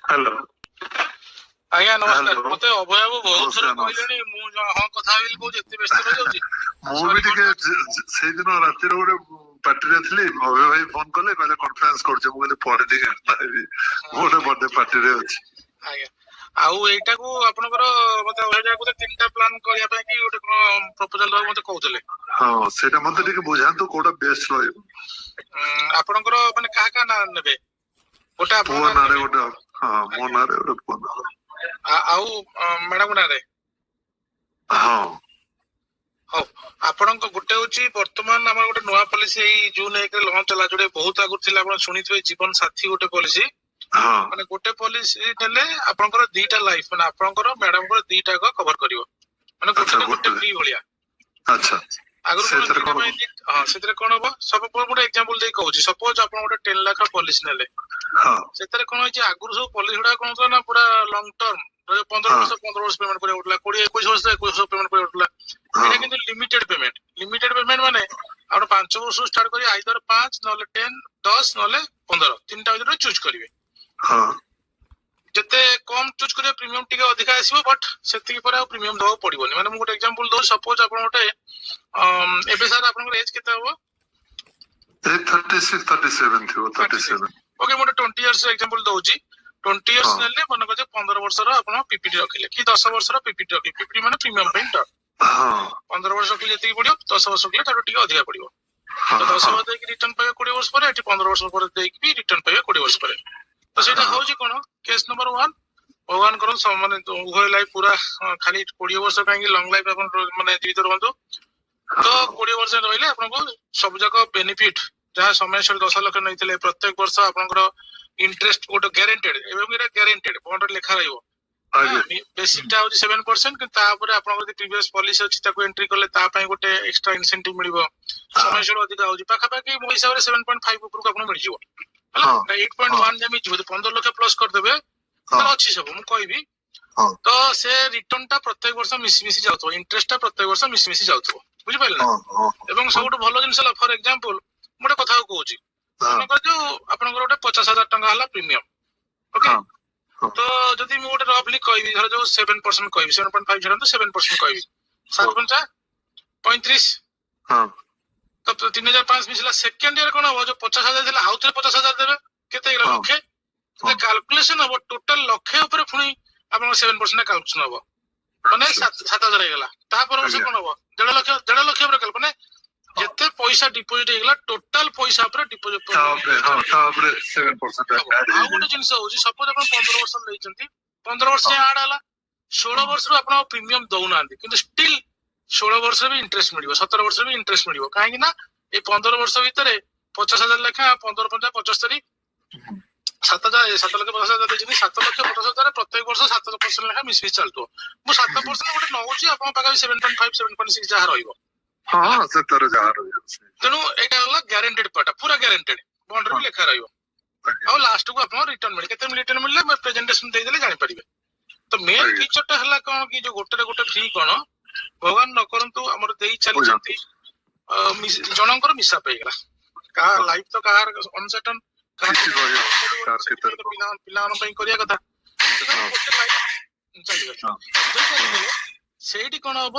Hello ଆଜ୍ଞା ନମସ୍କାର। Hello ମତେ ଅଭୟ ବାବୁ ବହୁତ ଥର नमस्कार କହିଲେଣି, ମୁଁ ହଁ କଥା ହେବି ବୋଲି କହୁଛି, ଏତେ ବ୍ୟସ୍ତ ରହିଯାଉଛି। ମୁଁ ବି ଟିକେ ସେଇଦିନ ରାତିରେ ଗୋଟେ ପାର୍ଟିରେ ଥିଲି, ଅଭୟ ଭାଇ ଫୋନ କଲେ କହିଲେ କନଫରେନ୍ସ କରୁଛେ, ମୁଁ କହିଲି ପରେ ଟିକେ କଥା ହେବି, ମୁଁ ଗୋଟେ ବର୍ଥଡେ ପାର୍ଟିରେ ଅଛି। ଆଜ୍ଞା, ଆଉ ଏଇଟାକୁ ଆପଣଙ୍କର ମତେ ଅଭୟ ଭାଇ କହୁଥିଲେ 3ଟା ପ୍ଲାନ୍ କରିବା ପାଇଁ କି ଗୋଟେ କଣ ପ୍ରପୋଜାଲ ଦବାକୁ ମତେ କହୁଥିଲେ। ହଁ ସେଇଟା ମତେ ଟିକେ ବୁଝାନ୍ତୁ କୋଉଟା ବେଷ୍ଟ ରହିବ। ଆପଣଙ୍କର ମାନେ କାହା କାହା ନାଁ ନେବେ? ଗୋଟେ ପୁଅ ଆପଣଙ୍କ ନାଁରେ ଗୋଟେ, ହଁ ମୋ ନାଁରେ ଗୋଟେ ପୁଅ ନାଁ, ଆଉ ମ୍ୟାଡାମ ନାଁରେ। ହଁ ହଉ, ଆପଣଙ୍କ ଗୋଟେ ହଉଛି ବର୍ତ୍ତମାନ ଆମର ଗୋଟେ ନୂଆ ପଲିସି ଏଇ ଜୁନ 1ରେ ଲଞ୍ଚ ହେଲା, ଯୋଉଟା ବହୁତ ଆଗରୁ ଥିଲା, ଆପଣ ଶୁଣିଥିବେ ଜୀବନ ସାଥୀ ଗୋଟେ ପଲିସି। ହଁ ମାନେ ଗୋଟେ ପଲିସି ନେଲେ ଆପଣଙ୍କର 2ଟା ଲାଇଫ, ମାନେ ଆପଣଙ୍କର ମ୍ୟାଡାମଙ୍କର 2ଟା କଭର କରିବ, ମାନେ ଗୋଟେ ଫ୍ରି ଭଳିଆ। ଆଚ୍ଛା ଆଗରୁ କଣ ସେଥିରେ ଦିଟା ପାଇଁ ହଁ, ସେଥିରେ କଣ ହବ, ସବୁ ଗୋଟେ ଏକ୍ସାମ୍ପଲ ଦେଇ କହୁଛି। ସପୋଜ ଆପଣ ଗୋଟେ 10 ଲାଖ ପଲିସି ନେଲେ, ହଁ ସେଥିରେ କଣ ହେଇଛି, ଆଗରୁ ସବୁ ପଲିସି ଗୁଡା କଣ ହଉଥିଲା ନା ପୁରା ଲଙ୍ଗ ଟର୍ମ, 15 ବର୍ଷ 15 ବର୍ଷ ପେମେଣ୍ଟ କରିବାକୁ ପଡୁଥିଲା, 20 21 ବର୍ଷ 21 ବର୍ଷ ପେମେଣ୍ଟ କରିବାକୁ ପଡୁଥିଲା। ଏଇଟା କିନ୍ତୁ ଲିମିଟେଡ ପେମେଣ୍ଟ ମାନେ ଆପଣ 5 ବର୍ଷରୁ ଷ୍ଟାର୍ଟ କରି ଆଇଦର 5 ନହେଲେ 10 10 ନହେଲେ 15, 3ଟା ଭିତରେ ଚୁଜ୍ କରିବେ। ହଁ ଯେତେ କମ ଚୁଜ୍ କରିବେ ପ୍ରିମିୟମ ଟିକେ ଅଧିକା ଆସିବ, ବଟ୍ ସେତିକି ପରେ ଆଉ ପ୍ରିମିୟମ ଦବାକୁ ପଡିବନି। ମାନେ ମୁଁ ଗୋଟେ ଏକ୍ସାମ୍ପଲ ଦଉଛି, ସପୋଜ ଆପଣ ଗୋଟେ ଏବେ ସାର୍ ଆପଣଙ୍କର ଏଜ କେତେ ହବ? 36 37 ଥିବ, 37। ଓକେ, ମୁଁ ଗୋଟେ 20 ଇୟର୍ସ ଏକ୍ସାମ୍ପଲ ଦଉଛି। 20 ଇୟର୍ସ ନେଲେ ମନେକର ଯେ 15 ବର୍ଷର ଆପଣ ପିପିଟି ରଖିଲେ, କି 10 ବର୍ଷର ପିପିଟି ରଖିଲେ। ପିପିଟି ମାନେ ପ୍ରିମିୟମ ପାଇଁ ଟର୍ମ। 15 ବର୍ଷ ରଖିଲେ ଯେତିକି ପଡିବ, 10 ବର୍ଷ ରଖିଲେ ତାଠୁ ଟିକେ ଅଧିକା ପଡିବ। ତ 10 ବର୍ଷ ଦେଇକି ରିଟର୍ନ ପାଇବେ 20 ବର୍ଷ ପରେ, ଏଠି 15 ବର୍ଷ ପରେ ଦେଇକି ବି ରିଟର୍ନ ପାଇବେ 20 ବର୍ଷ ପରେ। ତ ସେଇଟା ହଉଛି କଣ, କେସ୍ ନମ୍ବର 1। ଭଗବାନ କରନ୍ତୁ ମାନେ ଉଭୟ ଲାଇଫ ପୁରା ଖାଲି 20 ବର୍ଷ କାହିଁକି ଲଙ୍ଗ ଲାଇଫ ଆପଣ ମାନେ ଜୀବିତ ରୁହନ୍ତୁ। ତ 20 ବର୍ଷ ରହିଲେ ଆପଣଙ୍କୁ ସବୁ ଯାକ ବେନିଫିଟ, ଯାହା ସମୟ 10 ଲକ୍ଷ ନେଇଥିଲେ, ପ୍ରତ୍ୟେକ ବର୍ଷ ଆପଣଙ୍କର ଇଣ୍ଟରେଷ୍ଟ ଗୋଟେ ଗ୍ୟାରେଣ୍ଟେଡ, ଏବଂ ଏଟା ଗ୍ୟାରେଣ୍ଟେଡ ବଣ୍ଡରେ ଲେଖା ରହିବ। ବେସିକ ଟା ହଉଛି 7%, କିନ୍ତୁ ତାପରେ ଆପଣଙ୍କର ଯଦି ପ୍ରିଭିୟସ ପଲିସି ଅଛି ତାକୁ ଏଣ୍ଟ୍ରି କଲେ ତା ପାଇଁ ଗୋଟେ ଏକ୍ସଟ୍ରା ଇନସେଣ୍ଟିଭ ମିଳିବ। ସମୟ ଅଧିକା ହଉଛି, ପାଖାପାଖି ମୋ ହିସାବରେ 7.5 ଉପରକୁ ଆପଣଙ୍କୁ ମିଳିଯିବ। ହେଲା, 8.1 ଯାଏ ମିଳିଯିବ। 15 ଲକ୍ଷ ପ୍ଲସ କରିଦେବେ, ତାର ଅଛି ସବୁ ମୁଁ କହିବି। ତ ସେ ରିଟର୍ନ ଟା ପ୍ରତ୍ୟେକ ବର୍ଷ ମିଶି ଯାଉଥିବ, ଇଣ୍ଟରେଷ୍ଟ ଟା ପ୍ରତ୍ୟେକ ବର୍ଷ ମିଶି ଯାଉଥିବ, ବୁଝିପାରିଲେ ନା? ଏବଂ ସବୁଠୁ ଭଲ ଜିନିଷ ହେଲା, ଫର ଏକ୍ସାମ୍ପଲ ମୁଁ ଗୋଟେ କଥା କହୁଛି, ମନେକର ଯୋଉ ଆପଣଙ୍କର ଗୋଟେ 50,000 ଟଙ୍କା ହେଲା ପ୍ରିମିୟମ, ଓକେ। ତ ଯଦି ମୁଁ ଗୋଟେ ରଫଲି କହିବି, ଧର ଯୋଉ 7% କହିବି, 7.5 ଛାଡନ୍ତୁ 7% କହିବି, 7 ପଞ୍ଚା 35। ତ 3,500 ମିଶିଲା। ସେକେଣ୍ଡ ଇୟର କଣ ହବ, ଯୋଉ 50,000 ଥିଲା ଆଉ ଥରେ 50,000 ଦେବେ, କେତେ ହେଇଗଲା? ଲକ୍ଷେ। କାଲକୁଲେସନ ହବ ଟୋଟାଲ ଲକ୍ଷେ ଉପରେ, ପୁଣି ଆପଣଙ୍କ 7% କାଲକୁଲେସନ ହବ, ମାନେ 7,000 ହେଇଗଲା। ତାପରେ ବର୍ଷ କଣ ହବ, 1.5 ଲକ୍ଷ ଉପରେ ମାନେ ଯେତେ ପଇସା ଡିପୋଜିଟ ହେଇଗଲା ଟୋଟାଲ ପଇସା ଉପରେ ଡିପୋଜିଟ। ଆଉ ଗୋଟେ ଜିନିଷ ହଉଛି, ସପୋଜ ଆପଣ 15 ବର୍ଷ ନେଇଛନ୍ତି, 15 ବର୍ଷ ଯାଏଁ ଆଡ ହେଲା, 16 ବର୍ଷରୁ ଆପଣ ପ୍ରିମିୟମ ଦଉନାହାନ୍ତି, କିନ୍ତୁ ଷ୍ଟିଲ 16 ବର୍ଷରେ ବି ଇଣ୍ଟରେଷ୍ଟ ମିଳିବ, 17 ବର୍ଷରେ ବି ଇଣ୍ଟରେଷ୍ଟ ମିଳିବ। କାହିଁକି ନା ଏଇ 15 ବର୍ଷ ଭିତରେ 50,000 ଲେଖା, 15 ପଞ୍ଚା 75, 7 ଲକ୍ଷ 50,000 ଦେଇଛନ୍ତି, 7 ଲକ୍ଷ 50,000 ପ୍ରତ୍ୟେକ ବର୍ଷ 7% ଲେଖା ମିଶି ଚାଲୁଥିବ। ମୁଁ 7% ଗୋଟେ ନଉଛି, ଆପଣଙ୍କ ପାଖରେ 7.5 7.6 ଯାହା ରହିବ। ତେଣୁ ଏଇଟା ହେଲା ଗ୍ୟାରେଣ୍ଟେଡ ପାର୍ଟ, ପୁରା ଗ୍ୟାରେଣ୍ଟେଡ, ବଣ୍ଡରେ ବି ଲେଖା ରହିବ। ଆଉ ଲାଷ୍ଟକୁ ଆପଣ ରିଟର୍ନ ମିଳେ, କେତେ ରିଟର୍ନ ମିଳିଲେ ପ୍ରେଜେଣ୍ଟେସନ ଦେଇଦେଲେ ଜାଣିପାରିବେ। ତ ମେନ୍ ଫିଚରଟା ହେଲା କଣ କି, ଯୋଉ ଗୋଟେ ଫ୍ରି କଣ, ଭଗବାନ ନ କରନ୍ତୁ ଆମର ଦେଇ ଚାଲିଛନ୍ତି, ଜଣଙ୍କର ମିଶା ହେଇଗଲା, କାହା ଲାଇଫ ତ କାହାର ଅନସର୍ଟନ, ପିଲାମାନଙ୍କ ପାଇଁ କରିବା କଥା। ସେଇଠି କଣ ହବ,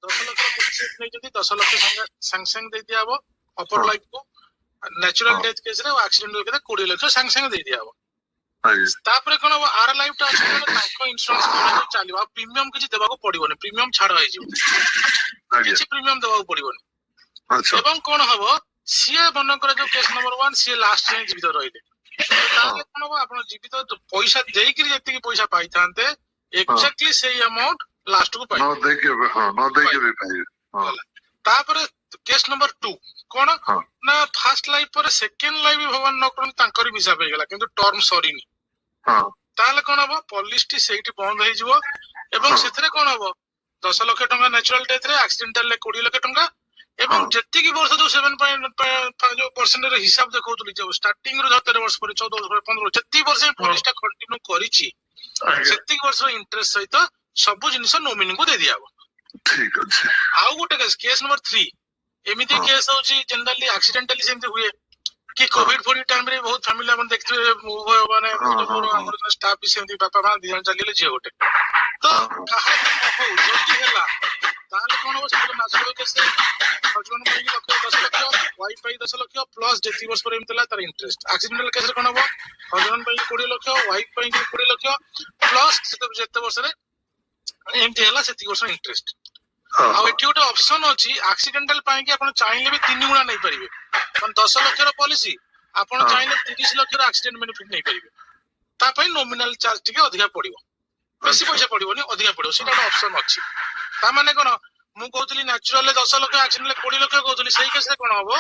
10 ଲକ୍ଷ ନେଇଛନ୍ତି, 10 ଲକ୍ଷ ସାଙ୍ଗେ ସାଙ୍ଗେ ଦେଇ ଦିଆହବ ଅପର ଲାଇଫ କୁ। ନ୍ୟାଚୁରାଲ ଡେଥ କେସରେ ଆଉ ଆକ୍ସିଡେଣ୍ଟ କେସରେ 20 ଲକ୍ଷ ସାଙ୍ଗେ ସାଙ୍ଗେ ଦେଇ ଦିଆହବ। ତାପରେ କଣ ହବ, ଆର ଲାଇଫ ଟା ଅଛି ମାନେ ତାଙ୍କ ଇନ୍ସୁରାନ୍ସ ଚାଲିବ, ଆଉ ପ୍ରିମିୟମ କିଛି ଦେବାକୁ ପଡିବନି, ପ୍ରିମିୟମ ଛାଡ ହେଇଯିବ, କିଛି ପ୍ରିମିୟମ ଦେବାକୁ ପଡିବନି। ଏବଂ କଣ ହବ, ସିଏ ମନେକର ଯୋଉ କେସ୍ ନମ୍ବର 1, ସିଏ ଲାଷ୍ଟ ଯାଏଁ ଜୀବିତ ରହିଲେ, ତାହେଲେ କଣ ହବ, ଆପଣ ଜୀବିତ ପଇସା ଦେଇକିରି ଯେତିକି ପଇସା ପାଇଥାନ୍ତେ, ଏକ୍ସାକ୍ଟଲି ସେଇ ଆମାଉଣ୍ଟ ଲାଷ୍ଟକୁ ପାଇବେ। ତାପରେ କେସ୍ ନମ୍ବର 2 କଣ ନା, ଫାର୍ଷ୍ଟ ଲାଇଫ ପରେ ସେକେଣ୍ଡ ଲାଇଫ ଭଗବାନ ନ କରନ୍ତୁ ତାଙ୍କର ହିସାବ ହେଇଗଲା, କିନ୍ତୁ ଟର୍ମ ସରିନି। ତାହେଲେ କଣ ହବ, ପଲିସିଟି ସେଇଠି ବନ୍ଦ ହେଇଯିବ, ଏବଂ ସେଥିରେ କଣ ହବ, 10 ଲକ୍ଷ ଟଙ୍କା ନ୍ୟାଚୁରାଲ ଡେଥରେ, ଆକ୍ସିଡେଣ୍ଟାଲ 20 ଲକ୍ଷ ଟଙ୍କା, ଏବଂ ଯେତିକି ବର୍ଷ ଯୋଉ 7% ହିସାବ ଦେଖଉଥିଲି, ଯୋଉ ଷ୍ଟାର୍ଟିଂ ରୁ 13 ବର୍ଷ ପରେ, 14 ବର୍ଷ ପରେ, 15 ବର୍ଷ, ଯେତିକି ବର୍ଷ ପଲିସିଟା କଣ୍ଟିନ୍ୟୁ କରିଛି, ସେତିକି ବର୍ଷ ଇଣ୍ଟରେଷ୍ଟ ସହିତ ସବୁ ଜିନିଷ ନୋମିନିଙ୍କୁ ଦେଇ ଦିଆହବ। ଠିକ ଅଛି। ଆଉ ଗୋଟେ କେସ୍ ନମ୍ବର 3, ଏମିତି କେସ୍ ହଉଛି ଜେନେରାଲି ଆକ୍ସିଡେଣ୍ଟାଲି ସେମିତି ହୁଏ, कि कोविड फोविड टाइम रे बहुत फैमिली अपन देखते माने हमर स्टाफ भी सेमती बापा मां दी जन चलिले झियो गोटे तो काहे हो जल्दी ହେଲା ताले कोन हो से मासको केसे हजबंड ପାଇଁ ଲକ୍ଷ 10 ଲକ୍ଷ ୱାଇଫ ପାଇଁ 10 ଲକ୍ଷ ପ୍ଲସ ଯେତିକି ବର୍ଷ ପରେ ଏମିତି ହେଲା ତାର ଇଣ୍ଟରେଷ୍ଟ ଆକ୍ସିଡେଣ୍ଟାଲ କେସରେ କୋନ ହବ ହଜବंड ପାଇଁ 20 ଲକ୍ଷ ୱାଇଫ ପାଇଁ 20 ଲକ୍ଷ ପ୍ଲସ ଯେତେ ବର୍ଷରେ ଏମିତି ହେଲା ସେତିକି ବର୍ଷ ଇଣ୍ଟରେଷ୍ଟ ଆଉ ଏଠି ଗୋଟେ ଅପସନ ଅଛି ଆକ୍ସିଡେଣ୍ଟାଲ ପାଇଁ କି ଆପଣ ଚାହିଁଲେ ବି 3 ଗୁଣା ନେଇ ପାରିବେ ମାନେ 10 ଲକ୍ଷର ପଲିସି ଆପଣ ଚାହିଁଲେ 30 ଲକ୍ଷର ଆକ୍ସିଡେଣ୍ଟ ବେନିଫିଟ ନେଇ ପାରିବେ ତା ପାଇଁ ନୋମିନାଲ ଚାର୍ଜ ଟିକେ ଅଧିକା ପଡିବ ବେଶୀ ପଇସା ପଡିବନି ଅଧିକା ପଡିବ ସେଟା ଗୋଟେ ଅପସନ ଅଛି ତା ମାନେ କୋନ ମୁଁ କହୁଥିଲି ନ୍ୟାଚୁରାଲ 10 ଲକ୍ଷ ଆକ୍ସିଡେଣ୍ଟାଲ 20 ଲକ୍ଷ କହୁଥିଲି ସେଇ କେସରେ କୋନ ହବ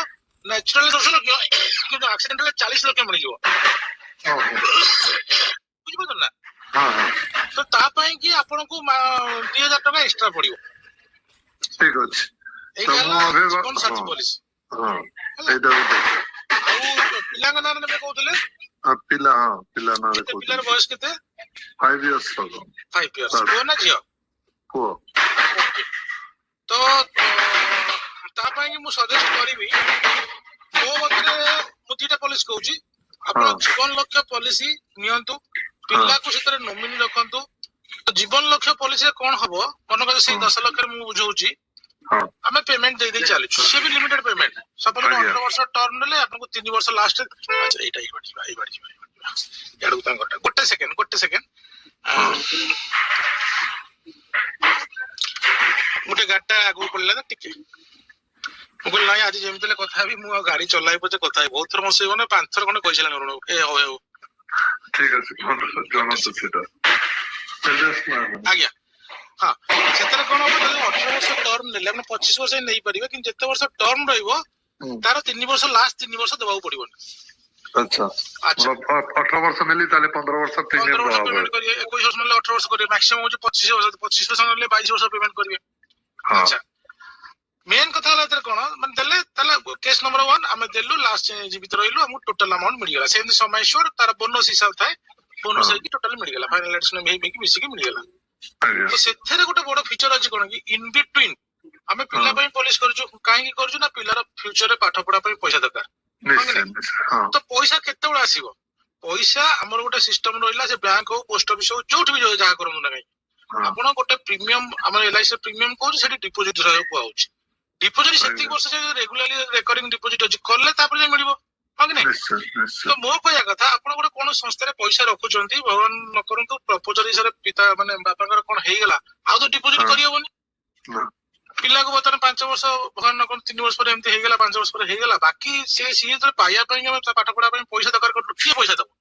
ନ୍ୟାଚୁରାଲ 10 ଲକ୍ଷ କିନ୍ତୁ ଆକ୍ସିଡେଣ୍ଟାଲ 40 ଲକ୍ଷ ମିଳିଯିବ ବୁଝିପାରୁଛ ନା ତ ତା ପାଇଁ କି ଆପଣଙ୍କୁ 2000 ଟଙ୍କା ଏକ୍ସଟ୍ରା ପଡିବ ଠିକ ଅଛି ଜୀବନ ସାଥୀ ପଲିସି ପିଲାଙ୍କ ନାଁରେ ନେବେ କହୁଥିଲେ ପିଲା ପିଲା ନାଁରେ ପିଲାର ବୟସ କେତେ 5 years ହବ 5 years ପୁଅ ନା ଝିଅ ପୁଅ ତ ତା ପାଇଁ କି ମୁଁ ସଜେଷ୍ଟ କରିବି ମୋ ମତରେ ମୁଁ 2ଟା ପଲିସି କହୁଛି ଆପଣ ଜୀବନ ଲକ୍ଷ୍ୟ ପଲିସି ନିଅନ୍ତୁ ପିଲାକୁ ସେଥିରେ ନୋମିନି ରଖନ୍ତୁ ଜୀବନ ଲକ୍ଷ୍ୟ ପଲିସିରେ କଣ ହବ ମନେକର ସେଇ 10 ଲକ୍ଷରେ ମୁଁ ବୁଝଉଛି ଆମେ पेमेंट दे चालू से भी लिमिटेड पेमेंट सपोज 18 वर्ष टर्म नेले आपको 3 वर्ष लास्ट अच्छा एटा ही बाड़ी याडू तांगटा गोटे सेकंड गोटे गाटा आगु पड़ला ना टिके मुगल नाही आज जेमतले कथा भी मु गाड़ी चलाई पचे कथा बहुत थर मसे माने 5 थर कोने कइसला रण ए हो ठीक আছে জনস সেটা आज्ञा हाँ सेतरे कोन हो जदि 18 वर्ष टर्म नेले हम 25 वर्ष नहीं परिबे कि जते वर्ष टर्म रहइबो तार 3 वर्ष लास्ट 3 वर्ष देबाउ पड़िबो अच्छा 18 वर्ष मिली ताले 15 वर्ष प्रीमियम पेमेंट करिए 21 वर्ष नेले 18 वर्ष करिए मैक्सिमम हो 25 वर्ष नेले 22 वर्ष पेमेंट करिए अच्छा मेन कथा हला तरे कोन माने देले ताले केस नंबर 1 हमें देलु लास्ट जीवित रहिलु हम टोटल अमाउंट मिल गेला सेम समय श्योर तार बोनस हिसाब थाए बोनस है कि टोटल मिल गेला फाइनल एडिशन में भी मिसी के मिल गेला तो सेथरे गोटे बड़ फीचर अछि कोन कि इन बिटवीन हमें पिला पई पॉलिश करजु काहे कि करजु ना पिलार फ्यूचर रे पाठ पढा पई पैसा दरकार तो पैसा केते बड आसीबो पैसा हमर गोटे सिस्टम रहिला से बैंक हो पोस्ट ऑफिस हो जोठ भी जहा करनु ना आपण गोटे प्रीमियम हमर एलआईसी प्रीमियम को सेठी डिपॉजिट रहयो को आउछ डिपॉजिट सेति वर्ष से रेगुलरली रेकरिंग डिपॉजिट अछि करले तापर जे मिलिबो हां कि नहीं तो मो कहया कथा आपण गोटे कोन संस्था रे पैसा रखुचंती भगवान न करंतु प्रपोजल हिसाब पिता माने बापाकर कोन हेई गेला आ तो डिपॉजिट करियोबनी पिला को बतन 5 वर्ष भगवान न कोन 3 वर्ष पर एमते हेई गेला 5 वर्ष पर हेई गेला बाकी से तो पाया पई हम पाठ पढा पई पैसा दरकार कर की पैसा दबो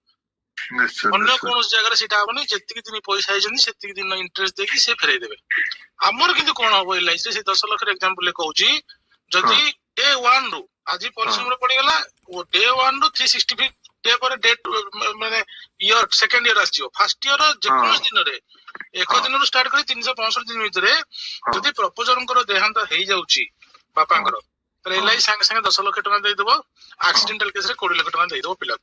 अन्य कोन जगह रे सीटा होबनी जेतिकी दिन पैसा आइजनी सेतिकी दिन इंटरेस्ट देकी से फेरै देबे हमर किंतु कोन होबो एलआईसी से 10 लाख रे एग्जांपल ले कहूची जदी डे 1 रु आज पॉलिसी में पड़ी गला वो डे 1 रु 365 डे पर डेट माने ईयर सेकंड ईयर आछियो फर्स्ट ईयर जेकोस दिन रे एक दिन रु स्टार्ट करी 365 दिन भीतर जदी प्रपोजल कर देहांत हेई जाउची बापांकर तो एलआई संग संग 10 लाख टका दे देबो एक्सीडेंटल केस रे 20 लाख टका दे देबो पिला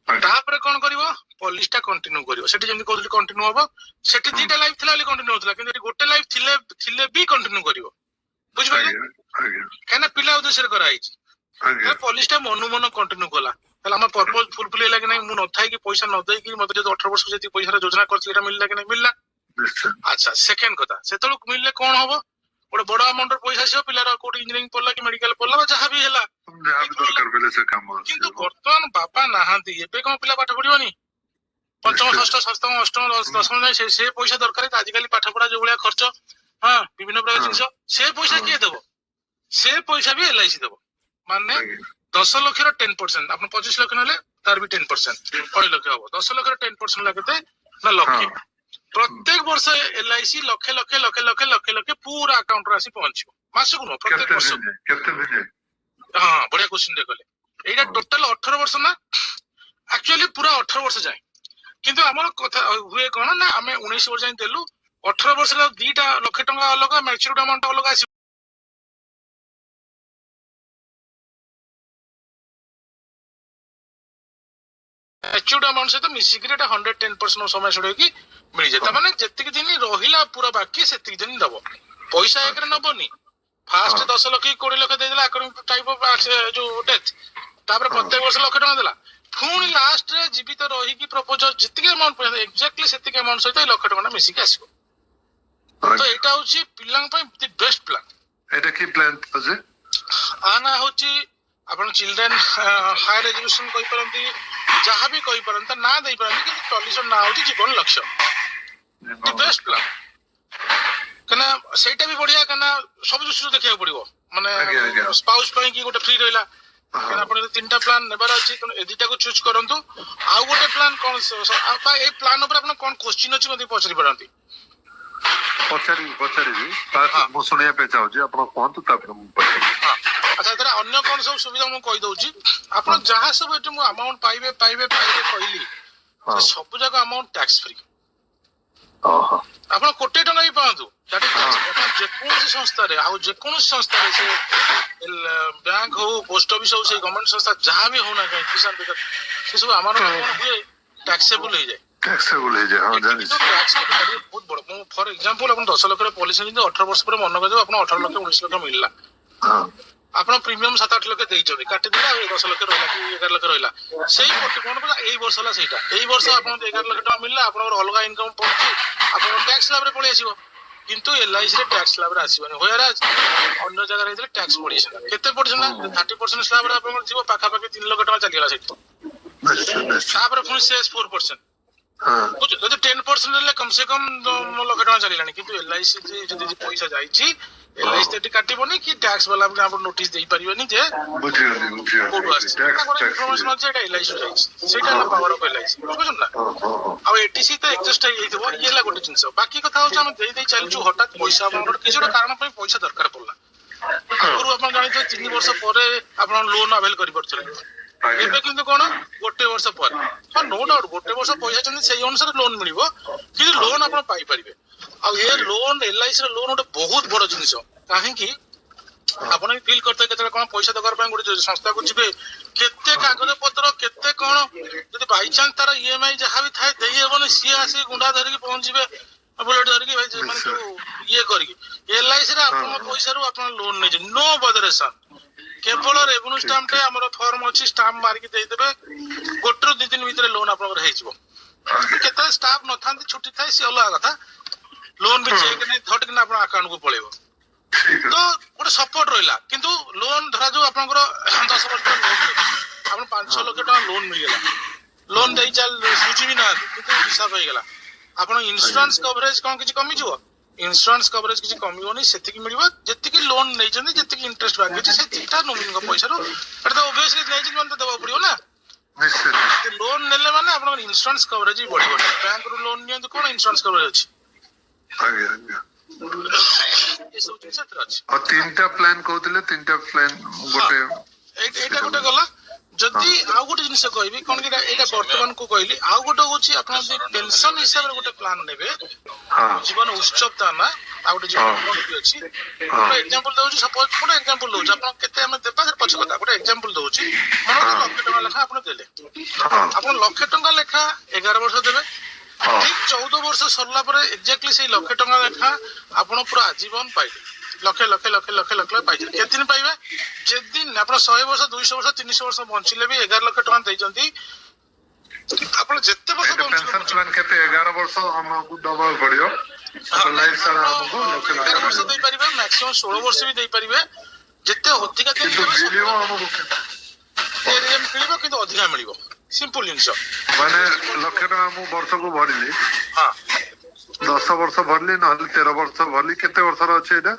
तापर कोन करिवो पॉलिसी ता कंटिन्यू करिवो सेठी जेमि कहली कंटिन्यू होबो सेठी दुटा लाइफ थिला ले कंटिन्यू होतला किंतु गोटे लाइफ थिले भी कंटिन्यू करिवो बुझ पाइले केना पिला उद्देश्य रे कराई छी पॉलिसी ता मनु मन कंटिन्यू कला हला हम पर्पस फुलफिल होला कि नहीं मु न थाई कि पैसा न देई कि मते 18 वर्ष जेती पैसा रे योजना करछि एटा मिलला कि नहीं मिलला अच्छा सेकंड कथा सेतलो मिलले कोन होबो गोटे बड़ अमाउंट र पैसा से पिलार कोठी इंजीनियरिंग पढला कि मेडिकल पढला जहां भी हैला दरकार बेले से काम किंतु वर्तमान बापा नाहांती एबे कोन पिला पाठ पढिबोनी पंचम षष्ठ सप्तम अष्टम दशम नै से पैसा दरकार आज काली पाठ पढा जो बलिया खर्च हां विभिन्न प्रकार जिंस से पैसा के देबो से पैसा भी एलआईसी देबो माने 10 लाख रो 10% अपन 25 लाख नेले तार भी 10% 20 लाख हो 10 लाख रो 10% लागते ना लक्ष्य प्रत्येक वर्ष एलआईसी लक्ष लक्ष लक्ष लक्ष लक्ष लक्ष पूरा अकाउंट राशि पहुंचो मासको न प्रत्येक वर्ष हां बढ़िया क्वेश्चन देखले एटा टोटल 18 वर्ष ना एक्चुअली पूरा 18 वर्ष जाय किंतु हमर कथा हुए कोन ना हमें 19 वर्ष जाय देलु 18 वर्ष ला 2 लाख टका अलग मैच्योरिटी अमाउंट अलग आसी मैच्योरिटी अमाउंट से तो मिसिक रेट 110% समय छड़े की मिल जाता माने जतिक दिन रहिला पूरा बाकी सेतिक दिन दबो पैसा एक रे नबनी फास्ट 10 लाख 20 लाख दे देला अकॉर्डिंग टू टाइप ऑफ जो डेथ ତାପରେ ପ୍ରତ୍ୟେକ ବର୍ଷ ଲକ୍ଷେ ଟଙ୍କା ଦେଲା, ପୁଣି ଲାଷ୍ଟ ରେ ଜୀବିତ ରହିକି ପ୍ରପୋଜାଲ ଯେତିକି ଆମାଉଣ୍ଟ ପଇସା ଏକ୍ଜାକ୍ଟଲି ସେତିକି ଆମାଉଣ୍ଟ ସହିତ ଏଇ ଲକ୍ଷେ ଟଙ୍କା ମିଶିକି ଆସିବ। ତ ଏଇଟା ହଉଛି ପିଲାଙ୍କ ପାଇଁ ଦି ବେଷ୍ଟ ପ୍ଲାନ୍। ଏଇଟା କି ପ୍ଲାନ୍ ଅଛି? ଆ ନା ହଉଛି ଆପଣ ଚିଲଡ୍ରେନ୍ ହାୟର ଏଜୁକେସନ କହିପାରନ୍ତି, ଯାହା ବି କହିପାରନ୍ତି, ତା ନାଁ ଦେଇପାରନ୍ତି, କିନ୍ତୁ ସଲ୍ୟୁସନ ନାଁ ହଉଛି ଜୀବନ ଲକ୍ଷ୍ୟ। The best plan. କାହିଁକିନା ସେଇଟା ବି ବଢିଆ, କାହିଁକିନା ସବୁ ଦୃଷ୍ଟିରୁ ଦେଖିବାକୁ ପଡିବ। ମାନେ ସ୍ପାଉସ ପାଇଁ କି ଗୋଟେ ଫ୍ରି ରହିଲା, କାହିଁକିନା ଆପଣ ଯଦି 3ଟା ପ୍ଲାନ୍ ନେବାର ଅଛି ତେଣୁ ଏ 2ଟାକୁ ଚୁଜ୍ କରନ୍ତୁ। ଆଉ ଗୋଟେ ପ୍ଲାନ୍ କଣ, ଏଇ ପ୍ଲାନ୍ ଉପରେ ଆପଣ କଣ କୋଶ୍ଚିନ୍ ଅଛି ମତେ ପଚାରି ପାରନ୍ତି। ପଚାରିବି ମୁଁ ଶୁଣିବା ପାଇଁ ଚାହୁଁଛି, ଆପଣ କୁହନ୍ତୁ ତାପରେ ମୁଁ ପଚାରିବି। ଆଚ୍ଛା, ଏଥିରେ ଅନ୍ୟ କଣ ସବୁ ସୁବିଧା ମୁଁ କହିଦଉଛି। ଆପଣ ଯାହା ସବୁ ଏଠି ମୁଁ ଆମାଉଣ୍ଟ ପାଇବେ କହିଲି, ସେ ସବୁ ଯାକ ଆମାଉଣ୍ଟ ଟ୍ୟାକ୍ସ ଫ୍ରି। ଆପଣ 1,00,00,000 ଟଙ୍କା ବି ପାଆନ୍ତୁ, ଯେକୌଣସି ସଂସ୍ଥାରେ, ଆଉ ଯେକୌଣସି ସଂସ୍ଥାରେ, ସେ ବ୍ୟାଙ୍କ ହଉ, ପୋଷ୍ଟ ଅଫିସ ହଉ, ସେଇ ଗଭର୍ଣ୍ଣମେଣ୍ଟ ସଂସ୍ଥା ଯାହା ବି ହଉନା କାହିଁକି, ସେ ସବୁ ଆମାଉଣ୍ଟ କଣ ହୁଏ, ଟ୍ୟାକ୍ସେବୁଲ ହେଇଯାଏ। ବହୁତ ବଡ। ମୁଁ ଫର ଏକ୍ସାମ୍ପଲ, ଆପଣ 10 ଲକ୍ଷର ପଲିସି କିନ୍ତୁ 18 ବର୍ଷ ପରେ ମନେ କରିଦେବେ ଆପଣ 18 ଲକ୍ଷ 19 ଲକ୍ଷ ମିଳିଲା, ଆପଣ ପ୍ରିମିୟମ 7-8 ଲକ୍ଷ ଦେଇଛନ୍ତି, କାଟିଦେଲେ ଆଉ 10 ଲକ୍ଷ ରହିଲା କି 11 ଲକ୍ଷ ରହିଲା। ସେଇ ଏଇ ବର୍ଷ ହେଲା ସେଇଟା, ଏଇ ବର୍ଷ ଆପଣଙ୍କୁ 11 ଲକ୍ଷ ଟଙ୍କା ମିଳିଲା, ଆପଣଙ୍କର ଅଲଗା ଇନକମ ପଡୁଛି, ଆପଣଙ୍କ ଟ୍ୟାକ୍ସ ସ୍ଲାବରେ ପଳେଇ ଆସିବ। କିନ୍ତୁ LIC ରେ ଟ୍ୟାକ୍ସ ସ୍ଲାବରେ ଆସିବନି। ହ୍ୱେରାଜ୍ ଅନ୍ୟ ଜାଗାରେ ହେଇଥିଲେ ଟ୍ୟାକ୍ସ ପଡିଥାନ୍ତା। କେତେ ପଡିଛି ନା 30% ସ୍ଲାବରେ ଆପଣଙ୍କର ଥିବ, ପାଖାପାଖି 3 ଲକ୍ଷ ଟଙ୍କା ଚାଲିଗଲା ସେଠି। ତାପରେ ପୁଣି ସେସ୍ 4%। ଯଦି 10% ହେଲେ କମ ସେ କମ 1 ଲକ୍ଷ ଟଙ୍କା ଚାଲିଲାଣି। କିନ୍ତୁ LIC ଯଦି ପଇସା ଯାଇଛି, LIC ଏଠି କାଟିବନି କି ଟ୍ୟାକ୍ସ ବାଲା ଆପଣ ନୋଟିସ ଦେଇପାରିବେନି ଯେ କୋଉଠୁ ଆସିଛି, ତାଙ୍କର ଇନଫର୍ମେସନ ଅଛି ଏଇଟା LIC ରୁ ଯାଇଛି। ସେଇଟା ହେଲା ପାୱାର ଅଫ LIC, ବୁଝୁଛନ୍ତି ନା। ଆଉ ATC ତ ଏକ୍ସଷ୍ଟ ହେଇଯାଇଥିବ, ଇଏ ହେଲା ଗୋଟେ ଜିନିଷ। ବାକି କଥା ହଉଛି ଆମେ ଦେଇ ଚାଲିଛୁ, ହଠାତ୍ ପଇସା ଆପଣଙ୍କର କିଛି ଗୋଟେ କାରଣ ପାଇଁ ପଇସା ଦରକାର ପଡିଲା। ଆଗରୁ ଆପଣ ଜାଣିଥିବେ 3 ବର୍ଷ ପରେ ଆପଣ ଲୋନ ଆଭେଲ କରିପାରୁଥିଲେ। ଏବେ କିନ୍ତୁ କଣ, 1 ବର୍ଷ ପରେ। ହଁ, ନୋ ଡାଉଟ 1 ବର୍ଷ ପଇସା ଚାଲିଛି, ସେଇ ଅନୁସାରେ ଲୋନ ମିଳିବ, କିନ୍ତୁ ଲୋନ ଆପଣ ପାଇପାରିବେ। ଆଉ ଏ ଲୋନ, LIC ର ଲୋନ ଗୋଟେ ବହୁତ ବଡ ଜିନିଷ। କାହିଁକି, ଆପଣ ବି ଫିଲ୍ କରିଥିବେ କେତେବେଳେ କଣ ପଇସା ଦରକାର ପାଇଁ ଗୋଟେ ସଂସ୍ଥାକୁ ଯିବେ, କେତେ କାଗଜ ପତ୍ର, କେତେ କଣ, ଯଦି ବାଇଚାନ୍ସ ତାର EMI ଯାହା ବି ଥାଏ ଦେଇ ହବନି, ସିଏ ଆସିକି ଗୁଣ୍ଡା ଧରିକି ପହଞ୍ଚିବେ, ବୁଲେଟ ଧରିକି, ମାନେ ଯୋଉ ଇଏ କରିକି। LIC ରେ ଆପଣଙ୍କ ପଇସାରୁ ଆପଣ ଲୋନ ନେଇଛନ୍ତି, ନୋ ବଦରେସନ, କେବଳ ରେଭିନ୍ୟୁ ଷ୍ଟାମ୍ପ ଟେ ଆମର ଫର୍ମ ଅଛି, ଷ୍ଟାମ୍ପ ମାରିକି ଦେଇଦେବେ, 1 ରୁ 2 ଦିନ ଭିତରେ ଲୋନ ଆପଣଙ୍କର ହେଇଯିବ। କେତେବେଳେ ଷ୍ଟାଫ ନଥାନ୍ତି, ଛୁଟି ଥାଏ, ସେ ଅଲଗା କଥା। ଲୋନ ବି ଚେକ୍ ନେଇ ଧଟିକିନା ଆପଣ ଆକାଉଣ୍ଟ କୁ ପଳେଇବ। ତ ଗୋଟେ ସପୋର୍ଟ ରହିଲା। କିନ୍ତୁ ଲୋନ ଧରାଯାଉ ଆପଣଙ୍କର 10 ବର୍ଷ ଲୋନ ନେଇଛନ୍ତି, ଆପଣ 5-6 ଲକ୍ଷ ଟଙ୍କା ଲୋନ ମିଳିଗଲା, ଲୋନ ଦେଇ ସୁଝି ବି ନାହାନ୍ତି, କିନ୍ତୁ ହିସାବ ହେଇଗଲା। ଆପଣ ଇନ୍ସୁରାନ୍ସ କଭରେଜ କଣ କିଛି କମିଯିବ? ଇନ୍ସୁରାନ୍ସ କଭରେଜ କିଛି କମିବନି, ସେତିକି ମିଳିବ ଯେତିକି ଲୋନ ନେଇଛନ୍ତି, ଯେତିକି ଇଣ୍ଟରେଷ୍ଟ ବାକି ଅଛି ସେତିକିଟା ନୋମିନିଙ୍କ ପଇସାରୁ। ଏଟା ତ ଓବିୟସଲି ନେଇଛନ୍ତି ମାନେ ତ ଦେବାକୁ ପଡିବ ନା। ଲୋନ ନେଲେ ମାନେ ଆପଣଙ୍କର ଇନ୍ସୁରାନ୍ସ କଭରେଜ ବି ବଢିବ। ବ୍ୟାଙ୍କରୁ ଲୋନ ନିଅନ୍ତୁ, କଣ ଇନ୍ସୁରାନ୍ସ କଭରେଜ ଅଛି? ଏସବୁ ଜିନିଷ ଏଥିରେ ଅଛି। ଆଉ 3ଟା ପ୍ଲାନ୍ କହୁଥିଲେ, 3ଟା ପ୍ଲାନ୍ ଗୋଟେ ଏଇଟା ଗୋଟେ ଗଲା। ଯଦି ଆଉ ଗୋଟେ ଜିନିଷ କହିବି, କଣ କି ଏଇଟା ବର୍ତ୍ତମାନ କୁ କହିଲି, ଆଉ ଗୋଟେ ହଉଛି ଆପଣ ଯଦି ପେନସନ ହିସାବରେ ଗୋଟେ ପ୍ଲାନ ନେବେ, ଜୀବନ ଉତ୍ସବ ତା ନା, ଆଉ ଗୋଟେ ଜୀବନ ବଣ୍ଡ ବି ଅଛି। ଗୋଟେ ଏକ୍ସାମ୍ପଲ ଦଉଛି, ସପୋଜ ଗୋଟେ ଏକ୍ସାମ୍ପଲ ଦଉଛି, ଆପଣ କେତେ ଆମେ ଦେବା ପଛ କଥା, ଗୋଟେ ଏକ୍ସାମ୍ପଲ ଦଉଛି, ମନେ 1,00,000 ଟଙ୍କା ଲେଖା ଆପଣ ଦେଲେ, ଆପଣ 1,00,000 ଟଙ୍କା ଲେଖା 11 ବର୍ଷ ଦେବେ। ଠିକ 14 ବର୍ଷ ସରିଲା ପରେ ଏକ୍ଜାକ୍ଟଲି ସେଇ 1,00,000 ଟଙ୍କା ଲେଖା ଆପଣ ପୁରା ଆଜୀବନ ପାଇବେ। ଲକ୍ଷେ ପାଇଯିବେ। କେତେ ଦିନ ପାଇବେ? ଯେଦିନ ଆପଣ 100 ବର୍ଷ, 200 ବର୍ଷ, 300 ବର୍ଷ ବଞ୍ଚିଲେ ବି 11 ଲକ୍ଷ ଟଙ୍କା ଦେଇଛନ୍ତି। ଆପଣ ଯେତେ ବର୍ଷ କେତେ 11 ବର୍ଷ ଆମକୁ ଦବାକୁ ପଡିବ। 11 ବର୍ଷ ଦେଇପାରିବେ, ମ୍ୟାକ୍ସିମମ୍ 16 ବର୍ଷ ବି ଦେଇପାରିବେ। ଯେତେ ଅଧିକା ମିଳିବ, କିନ୍ତୁ ଅଧିକା ମିଳିବ। ସିମ୍ପଲ ଜିନିଷ। ମାନେ 1,00,000 ଟଙ୍କା ମୁଁ ବର୍ଷକୁ ଭରିଲି, 10 ବର୍ଷ ଭରିଲି, ନହେଲେ 13 ବର୍ଷ ଭରିଲି, କେତେ ବର୍ଷର ଅଛି ଏଇଟା?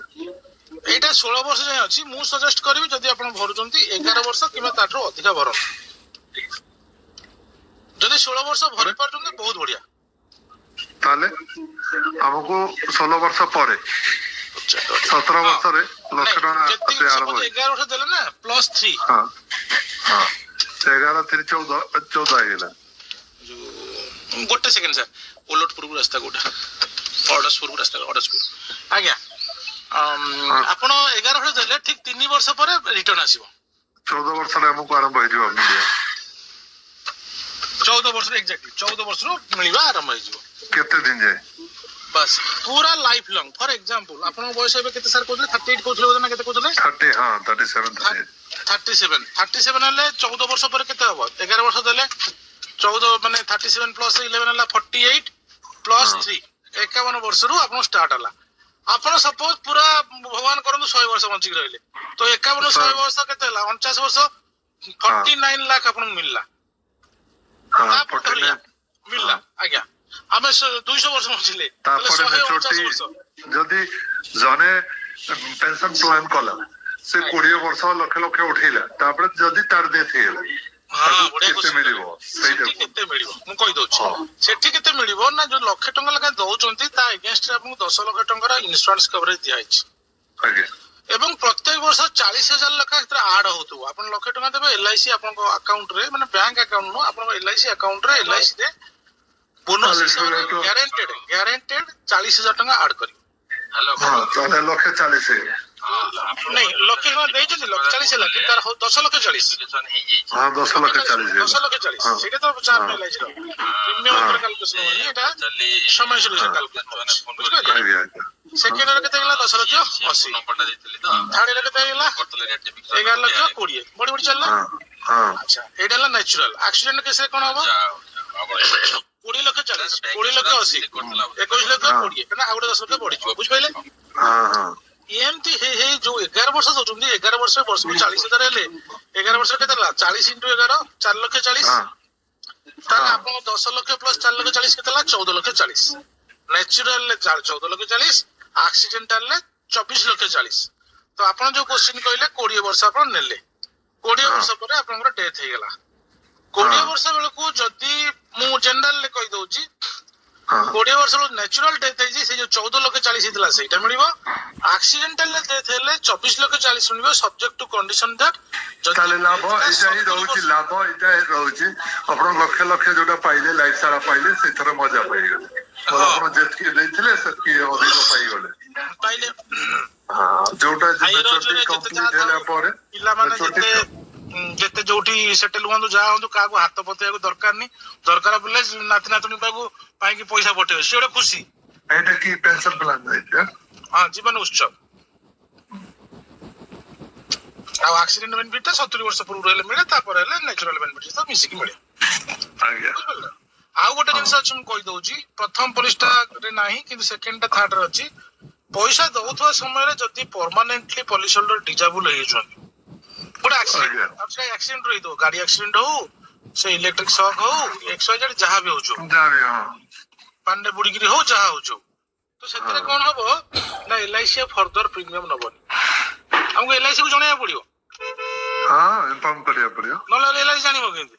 ଏଇଟା 16 ବର୍ଷ ଯାଏଁ ଅଛି। ମୁଁ ସଜେଷ୍ଟ କରିବି ଯଦି ଆପଣ ଭରୁଛନ୍ତି 11 ବର୍ଷ କିମ୍ବା ତାଠାରୁ ଅଧିକା ଭରନ୍ତୁ। ଯଦି 16 ବର୍ଷ ଭରି ପାରୁଛନ୍ତି ବହୁତ ବଢିଆ। ତାହେଲେ ଆମକୁ 16 ବର୍ଷ ପରେ 17 ବର୍ଷରେ 1,00,000 ଟଙ୍କା 11 ବର୍ଷ ଦେଲେ ନା +3। 11 3 14 ହେଇଗଲା। ଗୋଟେ ସେକେଣ୍ଡ ସାର୍, ଓଲଟପୁରକୁ ରାସ୍ତା କୋଉଟା? ଅଡସପୁରକୁ ରାସ୍ତା, ଅଡସପୁର। ଆଜ୍ଞା, ଆପଣ 11 ବର୍ଷ ଦେଲେ ଠିକ 3 ବର୍ଷ ପରେ ରିଟର୍ନ ଆସିବ। 14 ବର୍ଷରେ ଆମକୁ ଆରମ୍ଭ ହେଇଯିବ ମିଳିବା। 14 ବର୍ଷରୁ ଏକ୍ଜାକ୍ଟଲି 14 ବର୍ଷରୁ ମିଳିବା ଆରମ୍ଭ ହେଇଯିବ। କେତେ ଦିନ ଯାଏ? बस पूरा लाइफ लॉन्ग फॉर एग्जांपल आपन बयस एबे केते सर कहले 38 कहले बोले ना केते कहले 30 हाँ 37 37 हेले 14 वर्ष पर केते हबो 11 वर्ष देले 14 माने 37 प्लस 11 हला 48 प्लस 3 51 वर्ष रु आपन स्टार्ट हला आपन सपोज पूरा भगवान करन 100 वर्ष बंची रहले तो 51 100 वर्ष केते हला 49 वर्ष 49 लाख आपन मिलला हाँ 49 मिलला आज्ञा आमे 200 वर्ष बंचिले तापर मेचोरिटी जदी जने पेंशन प्लान कला से 20 वर्ष लक्ष लक्ष उठेला तापर जदी तार डेथ हेला हां बढिया केते मिलिबो सेठी केते मिलिबो मु कहि दोछि सेठी केते मिलिबो ना जो लक्ष टंका लगा दउचंती ता अगेंस्ट आपन 10 लाख टंका इंश्योरेंस कवरेज दिया अछि आगे एवं प्रत्येक वर्ष 40,000 लाख एतरा ऐड होतु आपन लक्ष टंका देबे एलआईसी आपन को अकाउंट रे माने बैंक अकाउंट नो आपन एलआईसी अकाउंट रे एलआईसी दे बोनस गारंटेड 40,000 टंका ऐड करी हेलो हां तो लक्ष 40 नहीं लक्ष टंका देइ छथि लक्ष 40 लाख तार 10 लक्ष 40 हां 10 लक्ष 40 10 लक्ष 40 सेटा तो चार में एलआईसी रो प्रीमियम पर कैलकुलेशन होनी एटा समय सोल्यूशन कैलकुलेशन बुझिले आगे सेकेंड रे केते गेला 10 लक्ष 80 नंबरटा देइतली तो थर्ड रे केते गेला 11 लक्ष 20 बड़ी बड़ी चलला हां अच्छा एटा ला नेचुरल एक्सीडेंट केस रे कोन होबो 20 लक्ष 40 20 लक्ष 80 21 लक्ष 20 ना आउट 10 लक्ष बढ़ी छ बुझ पाइले हां हां एमती हे जो 11 वर्ष दउछुंदी 11 वर्ष को 40,000 हेले 11 वर्ष केते ला 40 * 11 4 लक्ष 40 ताले आपन 10 लक्ष प्लस 4 लक्ष 40 केते ला 14 लक्ष 40 नेचुरल ले 14 लक्ष 40 एक्सीडेंटल ले 24 लक्ष 40 तो आपन जो क्वेश्चन कहले 20 वर्ष आपन नेले 20 वर्ष पर आपनकर डेथ हे गेला 20 वर्ष बेल को जदी मु जनरल ले कहि दउची 20 वर्ष नेचुरल डेथ है से जो 14 लक्ष 40 हितला सेटा मिलिबो एक्सीडेंटल डेथ हेले 24 लक्ष 40 मिलिबो सब्जेक्ट टू कंडीशन दैट ताले लाभ एटा ही रहउची लाभ एटा रहउची अपन लक्ष लक्ष जोटा पाइले लाइफ सारा पाइले से थरा मजा पाइले और अपन जेत के देथिले से की अधिक पाइ गले पाइले हां जोटा मेचोरिटी कंप्लीट होला पर पिला माने जेते जोठी सेटल हुंदु जा हुंदु काको हाथ पतेया को दरकार नहीं दरकार बोले नाती नातुनी पागु पाई की पैसा पठे सेडा खुशी एटा की पेंशन प्लान है हां जीवन उत्सव आ एक्सीडेंट बेनिफिट 70 वर्ष पूर्व रहले मिले तापर हेले नेचुरल बेनिफिट तो मिसी की मिले आगे आ गोटे जिंस अछि हम कहि दउची प्रथम पुलिसटा रे नाही किंतु सेकंड टा थर्ड रे अछि पैसा दउथवा समय रे जदी परमानेंटली पॉलिसी होल्डर डिजेबल हे जन गोटे एक्सीडेंट अब से एक्सीडेंट रही तो गाड़ी एक्सीडेंट हो से इलेक्ट्रिक शॉक हो एक्सवाइजेड जहां भी हो जो जाने हां पांडे बुड़ीगिरी हो जहां हो जो तो सेतरे कोन हबो ना एलआईसी फर्दर प्रीमियम नबनी हमको एलआईसी को जणाया पड़ियो हां इन्फॉर्म करिया पड़ियो नले एलआईसी जानिबो केंति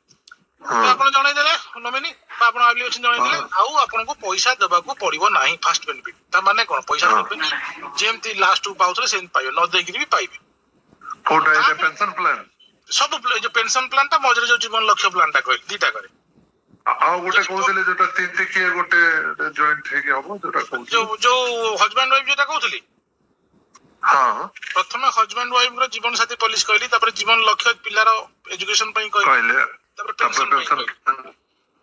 तो आपण जणाई देले नोमिनी आपण एप्लीकेशन जणाई देले आउ आपण को पैसा देबा को पड़िबो नाही फास्ट बेनिफिट ता माने कोन पैसा देबे जेमती लास्ट टू पाउथरे सेन पाइयो न देगिरी भी पाइबे कोटा है पेंशन प्लान सब जो पेंशन प्लान ता मजरे जो जीवन लक्ष्य प्लान ता कहली दीटा करे आ गोटे कहउतले जोटा तीन टिकिए गोटे जॉइंट हे के हबो जोटा कहउतले जो हस्बैंड वाइफ जोटा कहउतली हां प्रथम हस्बैंड वाइफ रो जीवन साथी पॉलिसी कहली तापर जीवन लक्ष्य पिलार एजुकेशन पई कहले तापर पेंशन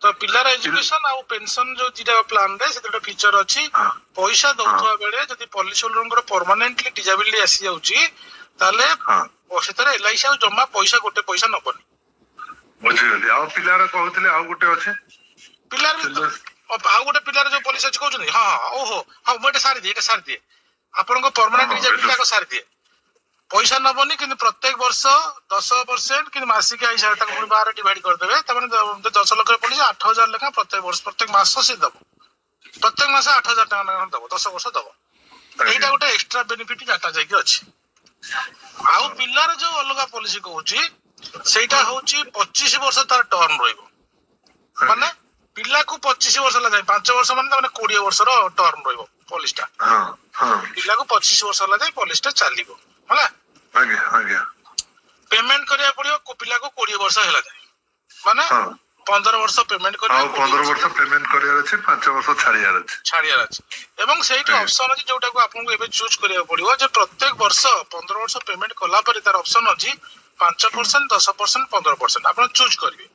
तो पिलार एजुकेशन आ पेंशन जो दीटा प्लान रे सेटा फीचर अछि पैसा दउथवा बेले जदी पॉलिसी होल्डर परमानेंटली डिजेबिलिटी आसी जाउची ताले सेतरे एलआईसी जम्मा पैसा गोटे पैसा नबनी बुझिगली आ पिलार कहउतले आ गोटे अछि पिलार आ गोटे पिलार जो पॉलिसी अछि कहउछनी हां ओहो हां मोटे सारी दिए आपन को परमानेंट डिजेबिलिटी को सारी दिए पैसा नबनी किंतु प्रत्येक वर्ष 10% किंतु मासिक हिसाब तक पुनी 12 डिवाइड कर देबे त माने 10 लाख पॉलिसी 8000 लेखा प्रत्येक वर्ष प्रत्येक मास से दबो प्रत्येक मास 8000 टका दबो 10 वर्ष दबो एटा गोटे एक्स्ट्रा बेनिफिट डाटा जाई के अछि आउ पिलार जो अलगा पॉलिसी कहउची सेटा होची 25 वर्ष तार टर्म रहइबो माने पिला को 25 वर्ष ला जाय 5 वर्ष माने 20 वर्ष रो टर्म रहइबो पॉलिसीटा हां हां पिला को 25 वर्ष ला जाय पॉलिसीटा चालिबो होला आगे आगे पेमेंट करिया पड़ियो को पिला को 20 वर्ष हेला जाय माने 15 वर्ष पेमेंट करिया 15 वर्ष पेमेंट करिया अछि 5 वर्ष छाड़िया अछि एवं सेठी ऑप्शन अछि जोटा को आपन को एबे चूज करिया पड़ियो जे प्रत्येक वर्ष 15 वर्ष पेमेंट कला पर तार ऑप्शन अछि 5% 10% 15% आपन चूज करिवे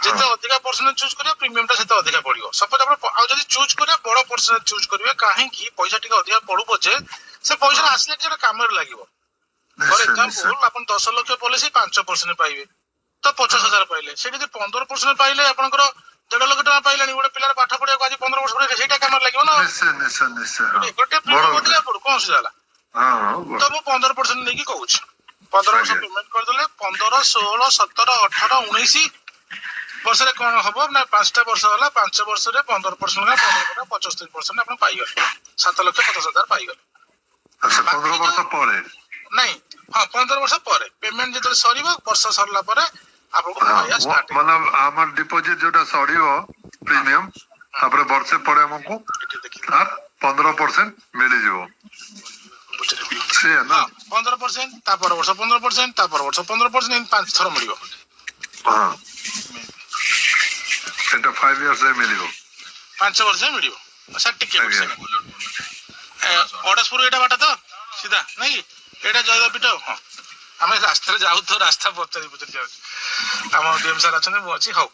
যেতে ଅଧିକା ପରସେଣ୍ଟ ଚୁଜ୍ କରିବେ ପ୍ରିମିୟମ ଟା ସେତେ ଅଧିକା ପଡିବ। ସପୋଜ ଆପଣ ଆଉ ଯଦି ଚୁଜ୍ କରିବେ ବଡ ପରସେଣ୍ଟ ଚୁଜ୍ କରିବେ, କାହିଁକି ପଇସା ଟିକେ ଅଧିକା ପଡୁ ପଛେ ସେ ପଇସା ଆସିଲେ କିଛି ଗୋଟେ କାମରେ ଲାଗିବ। ଫର ଏକ୍ସାମ୍ପଲ ଆପଣ 10 ଲକ୍ଷ ପଲିସି 5% ପାଇବେ ତ 50,000 ପାଇଲେ, ସେଠି ଯଦି 15% ପାଇଲେ ଆପଣଙ୍କର 1.5 ଲକ୍ଷ ଟଙ୍କା ପାଇଲେଣି। ଗୋଟେ ପିଲାର ପାଠ ପଢିବାକୁ ଆଜି 15 ବର୍ଷ ପଡିଲେ ସେଇଟା କାମରେ ଲାଗିବ ନା। ଗୋଟେ ପ୍ରିମିୟମ ଅଧିକା ପଡୁ କଣ ଅସୁବିଧା ହେଲା? ତ ମୁଁ 15% ନେଇକି କହୁଛି 15 ବର୍ଷ ପେମେଣ୍ଟ କରିଦେଲେ 15, 16, 17, 18, 19 ବର୍ଷରେ କଣ ହବ ନା 5ଟା ବର୍ଷ ହେଲା, 5 ବର୍ଷରେ 15% ନା 75% ଆପଣ ପାଇଗଲେ, 7,50,000 ପାଇଗଲେ। 15 ବର୍ଷ ପରେ ନାଇଁ, ହଁ 15 ବର୍ଷ ପରେ ପେମେଣ୍ଟ ଯେତେବେଳେ ସରିବ, ବର୍ଷ ସରିଲା ପରେ ଆପଣଙ୍କୁ ପାଇବା ଷ୍ଟାର୍ଟ ମାନେ ଆମର ଡିପୋଜିଟ ଯୋଉଟା ସରିବ ପ୍ରିମିୟମ, ତାପରେ ବର୍ଷେ ପରେ ଆମକୁ 15% ମିଳିଯିବ। ହଁ 15%, ତା ପର ବର୍ଷ 15%, ତା ପର ବର୍ଷ 15%, ଏମିତି 5 ଥର ମିଳିବ। ହଁ ସେଟା 5 years ରେ ମିଳିବ, 5 ବର୍ଷରେ ମିଳିବ। ସାର୍ ଟିକେ ଅଡସପୁର ଏଇଟା ବାଟ ତ ସିଧା ନାଇଁ କି? ଏଇଟା ଜୟଦେବ ପୀଠ। ହଁ ଆମେ ରାସ୍ତାରେ ଯାଉ ତ, ରାସ୍ତା ପଚାରି ଯାଉଛୁ। ଆମ ଡିଏମ୍ ସାର୍ ଅଛନ୍ତି, ମୁଁ ଅଛି। ହଉ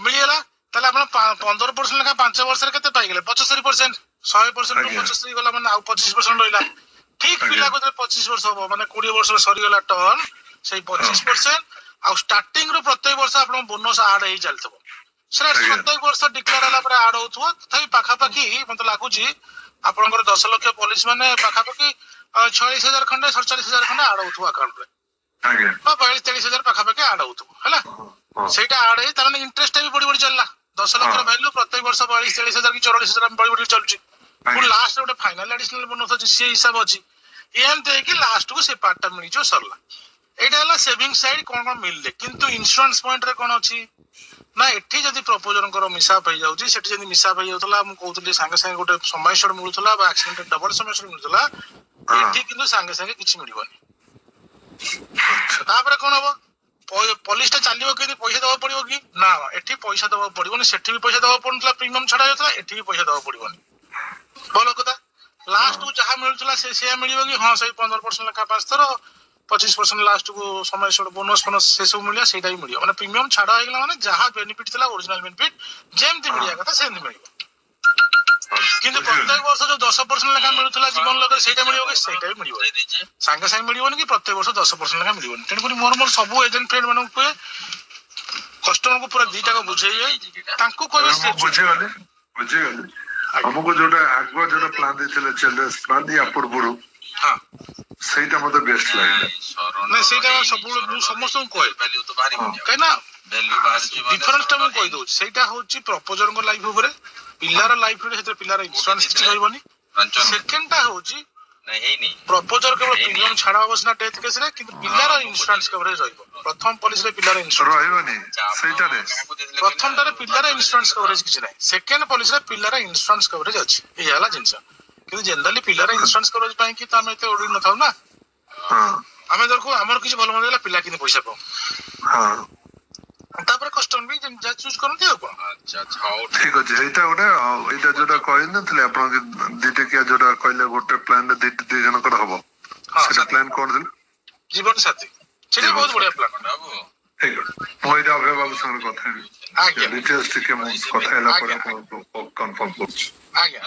ମିଳିଗଲା। ତାହେଲେ ଆପଣ 15% ଲେଖା 5 ବର୍ଷରେ କେତେ ପାଇଗଲେ? 75%। 100% ରୁ 75 ଗଲା ମାନେ ଆଉ 25% ରହିଲା। ଠିକ ପିଲାକୁ ଯେତେବେଳେ 25 ବର୍ଷ ହବ, ମାନେ 20 ବର୍ଷରେ ସରିଗଲା ଟର୍ନ, ସେଇ 25% ଆଉ ଷ୍ଟାର୍ଟିଂ ରୁ ପ୍ରତ୍ୟେକ ବର୍ଷ ଆପଣଙ୍କ ବୋନସ ଆଡ ହେଇ ଚାଲିଥିବ। ସେଟା ପ୍ରତ୍ୟେକ ବର୍ଷ ଡିକ୍ଲେୟାର ହେଲା ପରେ ଆଡ ହଉଥିବ। ତଥାପି ପାଖାପାଖି ମତେ ଲାଗୁଛି ଆପଣଙ୍କର 10 ଲକ୍ଷ ପଲିସି ମାନେ ପାଖାପାଖି 46,000 ଖଣ୍ଡେ 47,000 ଖଣ୍ଡେ ଆଡ ହଉଥିବ ଆକାଉଣ୍ଟରେ, ବା 42-43,000 ପାଖାପାଖି ଆଡ ହଉଥିବ ହେଲା। ସେଇଟା ଆଡ ହେଇ ତାମାନେ ଇଣ୍ଟରେଷ୍ଟ ବି ବଢି ବଢି ଚାଲିଲା। 10 ଲକ୍ଷର ଭ୍ୟାଲୁ ପ୍ରତ୍ୟେକ ବର୍ଷ 42-43,000 କି 44,000 ବଢି ବଢି ଚାଲୁଛି। ପୁଣି ଲାଷ୍ଟ ଗୋଟେ ଫାଇନାଲ ଆଡିସନାଲ ବୋନସ ଅଛି, ସେ ହିସାବ ଅଛି। ଏମିତି ହେଇକି ଲାଷ୍ଟକୁ ସେ ପାର୍ଟଟା ମିଳିଯିବ, ସରିଲା। ଏଇଟା ହେଲା ସେଭିଂ ସାଇଡ କଣ କଣ ମିଳିଲେ। କିନ୍ତୁ ଇନ୍ସୁରାନ୍ସ ପଏଣ୍ଟରେ କଣ ଅଛି ନା, ଏଠି ଯଦି ପ୍ରପୋଜରଙ୍କର ମିସାପ ହେଇଯାଉଛି, ସେଠି ଯଦି ମିସାପ ହେଇଯାଉଥିଲା, ମୁଁ କହୁଥିଲି ସାଙ୍ଗେ ସାଙ୍ଗେ ଗୋଟେ ସମୟସର ମିଳୁଥିଲା ବା ଆକ୍ସିଡେଣ୍ଟ ଡବଲ ସମୟସର ମିଳୁଥିଲା, ଏଠି କିନ୍ତୁ ସାଙ୍ଗେ ସାଙ୍ଗେ କିଛି ମିଳିବନି। ତାପରେ କଣ ହବ? ପଲିସିଟା ଚାଲିବ କେମିତି? ପଇସା ଦବାକୁ ପଡିବ କି? ନା, ଏଠି ପଇସା ଦବାକୁ ପଡିବନି। ସେଠି ବି ପଇସା ଦବାକୁ ପଡୁନଥିଲା, ପ୍ରିମିୟମ ଛଡା ଯାଉଥିଲା, ଏଠି ବି ପଇସା ଦବାକୁ ପଡିବନି। ଭଲ କଥା। ଲାଷ୍ଟକୁ ଯାହା ମିଳୁଥିଲା ସେୟା ମିଳିବ କି? ହଁ, ସେଇ 15% ଲେଖା 5 ଥର, 25% ଲାଷ୍ଟକୁ ସମୟ ବୋନସ ଫୋନସ ସେ ସବୁ ମିଳିବ, ସେଇଟା ବି ମିଳିବ। ମାନେ ପ୍ରିମିୟମ ଛାଡ ହେଇଗଲା ମାନେ ଯାହା ବେନିଫିଟ ଥିଲା, ଓରିଜିନାଲ ବେନିଫିଟ ଯେମିତି ମିଳିବା କଥା ସେମିତି ମିଳିବ। କିନ୍ତୁ ପ୍ରତ୍ୟେକ ବର୍ଷ ଯୋଉ 10% ଲେଖା ମିଳୁଥିଲା ଜୀବନ ଲଗରେ, ସେଇଟା ମିଳିବ କି? ସେଇଟା ବି ମିଳିବ। ସାଙ୍ଗେ ସାଙ୍ଗେ ମିଳିବନି କି ପ୍ରତ୍ୟେକ ବର୍ଷ 10% ଲେଖା ମିଳିବନି। ତେଣୁକରି ମୋର ସବୁ ଏଜେଣ୍ଟ ଫ୍ରେଣ୍ଡ ମାନଙ୍କୁ କୁହେ, କଷ୍ଟମରକୁ ପୁରା ଦିଟାକ ବୁଝେଇବେ, ତାଙ୍କୁ କହିବେ ବୁଝିଗଲି। ଆମକୁ ଯୋଉଟା ଆଗୁଆ ଯୋଉଟା ପ୍ଲାନ ଦେଇଥିଲେ ଚିଲଡ୍ରେନ୍ସ ପ୍ଲାନ, ୟା ପୂର୍ବରୁ ସେଇଟା ମତେ ବେଷ୍ଟ ଲାଗିଲା। ନାଇଁ, ସେଇଟା ସବୁବେଳେ ମୁଁ ସମସ୍ତଙ୍କୁ କହେ, କାହିଁକି ନା ଡିଫରେନ୍ସ ଟା ମୁଁ କହିଦଉଛି। ସେଇଟା ହଉଛି ପ୍ରପୋଜରଙ୍କ ଲାଇଫ ଉପରେ, ପିଲାର ଲାଇଫ ରେ ସେଥିରେ ପିଲାର ଇନ୍ସୁରାନ୍ସ କିଛି ରହିବନି। ସେକେଣ୍ଡ ଟା ହଉଛି ପ୍ରପୋଜର କେବଳ ପ୍ରିମିୟମ ଛାଡ ହବ ସିନା ଡେଥ୍ କେସରେ, କିନ୍ତୁ ପିଲାର ଇନ୍ସୁରାନ୍ସ କଭରେଜ ରହିବ। ପ୍ରଥମ ପଲିସିରେ ପିଲାର ଇନ୍ସୁରାନ୍ସ ରହିବନି, ସେଇଟାରେ ପ୍ରଥମଟାରେ ପିଲାର ଇନ୍ସୁରାନ୍ସ କଭରେଜ କିଛି ନାହିଁ। ସେକେଣ୍ଡ ପଲିସିରେ ପିଲାର ଇନ୍ସୁରାନ୍ସ କଭରେଜ ଅଛି। ଏଇ ହେଲା ଜିନିଷ। କିନ୍ତୁ ଜେନେରାଲି ପିଲାର ଇନ୍ସୁରାନ୍ସ କଭରେଜ ପାଇଁ କି ତ ଆମେ ଏତେ ଓଡି ନଥାଉ ନା। ଆମେ ଦେଖୁ ଆମର କିଛି ଭଲ ମନ୍ଦ ହେଲା, ପିଲା କିନ୍ତୁ ପଇସା ପାଉ। ତାପରେ କଷ୍ଟମର ବି ଯାହା ଚୁଜ କରନ୍ତି ଆଉ କଣ। ଠିକ ଅଛି। ଏଇଟା ଗୋଟେ, ଏଇଟା ଯୋଉଟା କହିନଥିଲେ ଆପଣ ଦିଟିକିଆ ଯୋଉଟା କହିଲେ, ଗୋଟେ ପ୍ଲାନ ରେ ଦି ଜଣଙ୍କର ହବ, ସେଟା ପ୍ଲାନ କଣ ଥିଲା? ଜୀବନ ସାଥୀ। ସେଟା ବହୁତ ବଢିଆ ପ୍ଲାନ। ଠିକ ଅଛି, ମୁଁ ଏଇଟା ଅଭୟ ବାବୁ ସାଙ୍ଗରେ କଥା ହେବି। ଡିଟେଲ୍ସ ଟିକେ ମୁଁ କଥା ହେଲା ପରେ ଆପଣଙ୍କୁ କନଫର୍ମ କରୁଛି। ଆଜ୍ଞା।